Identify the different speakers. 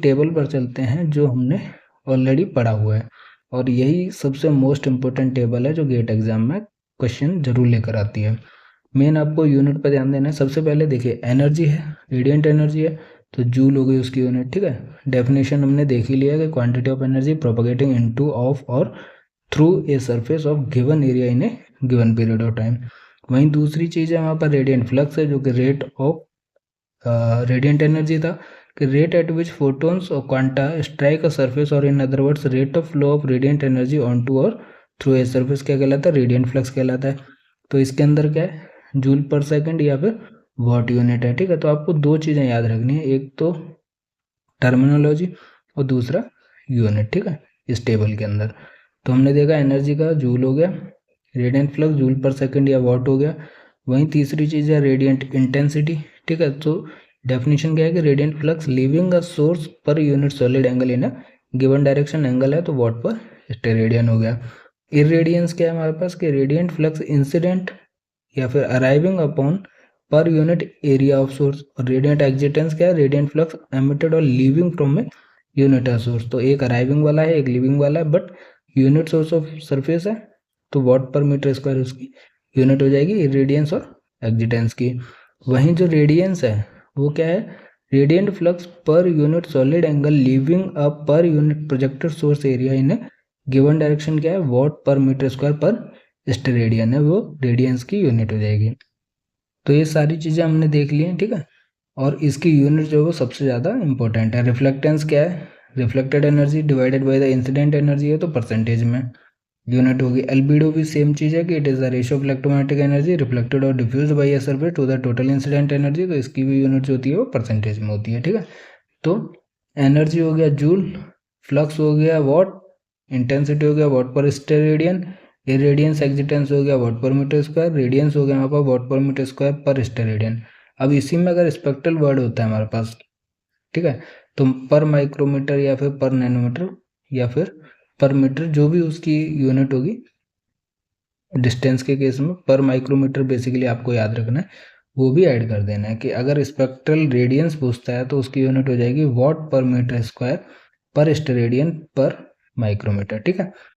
Speaker 1: Table पर चलते हैं जो हमने ऑलरेडी पढ़ा हुआ है, और यही सबसे मोस्ट इम्पोर्टेंट टेबल है जो गेट एग्जाम में क्वेश्चन जरूर लेकर आती है। मेन आपको यूनिट पर ध्यान देना है। सबसे पहले देखिए, एनर्जी है, रेडिएंट एनर्जी है, तो जूल हो गई उसकी यूनिट। ठीक है, डेफिनेशन हमने देख ही लिया कि quantity of energy propagating into, of or through a surface of given area in a given period of time. वहीं दूसरी चीज़ है वहाँ पर रेडिएंट फ्लक्स है, जो कि रेट ऑफ रेडिएंट एनर्जी था, कि रेट एट विच फोटोन्स और क्वांटा स्ट्राइक अ सरफेस, और in other words rate of flow of radiant energy onto और थ्रू ए सरफेस क्या कहलाता है? रेडिएंट फ्लक्स कहलाता है। तो इसके अंदर क्या है? जूल पर सेकंड या फिर वॉट यूनिट है। ठीक है, तो आपको दो चीज़ें याद रखनी है, एक तो टर्मिनोलॉजी और दूसरा यूनिट। ठीक है, इस टेबल के अंदर तो हमने देखा एनर्जी का जूल हो गया, रेडिएंट फ्लक्स जूल पर सेकंड या वॉट हो गया। वहीं तीसरी चीज़ है रेडिएंट इंटेंसिटी। ठीक है, तो डेफिनेशन क्या है कि radiant flux leaving a source per unit solid angle in a given direction angle है, तो वॉट पर स्टेरेडियन हो गया। इरेडियंस क्या है हमारे पास कि रेडिएंट फ्लक्स इंसिडेंट या फिर arriving upon per unit area of source, और रेडिएंट एक्जिटेंस क्या है? रेडिएंट फ्लक्स एमिटेड और leaving from a unit of source. तो एक अराइविंग वाला है, एक लीविंग वाला है, but unit source of surface है, तो वॉट पर मीटर स्क्वायर उसकी यूनिट हो जाएगी इरेडियंस और एक्जिटेंस की। वहीं जो रेडियंस है वो क्या है? Radiant flux per unit solid angle leaving a per unit projected source area in a given direction क्या है? वॉट पर मीटर स्क्वायर पर स्टेरेडियन है, वो रेडियंस की यूनिट हो जाएगी। तो ये सारी चीज़ें हमने देख ली हैं। ठीक है, और इसकी यूनिट जो है वो सबसे ज़्यादा इंपॉर्टेंट है। रिफ्लेक्टेंस क्या है? Reflected energy divided by the incident energy है, तो परसेंटेज में यूनिट होगी। एल्बिडो भी सेम चीज़ है कि it is the ratio of electromagnetic energy reflected और diffused by a surface to the total incident energy, तो इसकी भी यूनिट जो होती है वो परसेंटेज में होती है। ठीक है, तो एनर्जी हो गया जूल, फ्लक्स हो गया वॉट, इंटेंसिटी हो गया वॉट पर स्टेरेडियन, इरेडियंस एक्जिटेंस हो गया वॉट पर मीटर स्क्वायर, रेडियंस हो गया हमारे पास वॉट पर मीटर स्क्वायर पर स्टेरेडियन। अब इसी में अगर स्पेक्ट्रल वर्ड होता है हमारे पास, ठीक है, तो पर माइक्रोमीटर या फिर पर नैनोमीटर या फिर पर मीटर, जो भी उसकी यूनिट होगी डिस्टेंस के केस में, पर माइक्रोमीटर बेसिकली आपको याद रखना है, वो भी ऐड कर देना है कि अगर स्पेक्ट्रल रेडियंस पूछता है तो उसकी यूनिट हो जाएगी वॉट पर मीटर स्क्वायर पर स्टेरेडियन पर माइक्रोमीटर। ठीक है,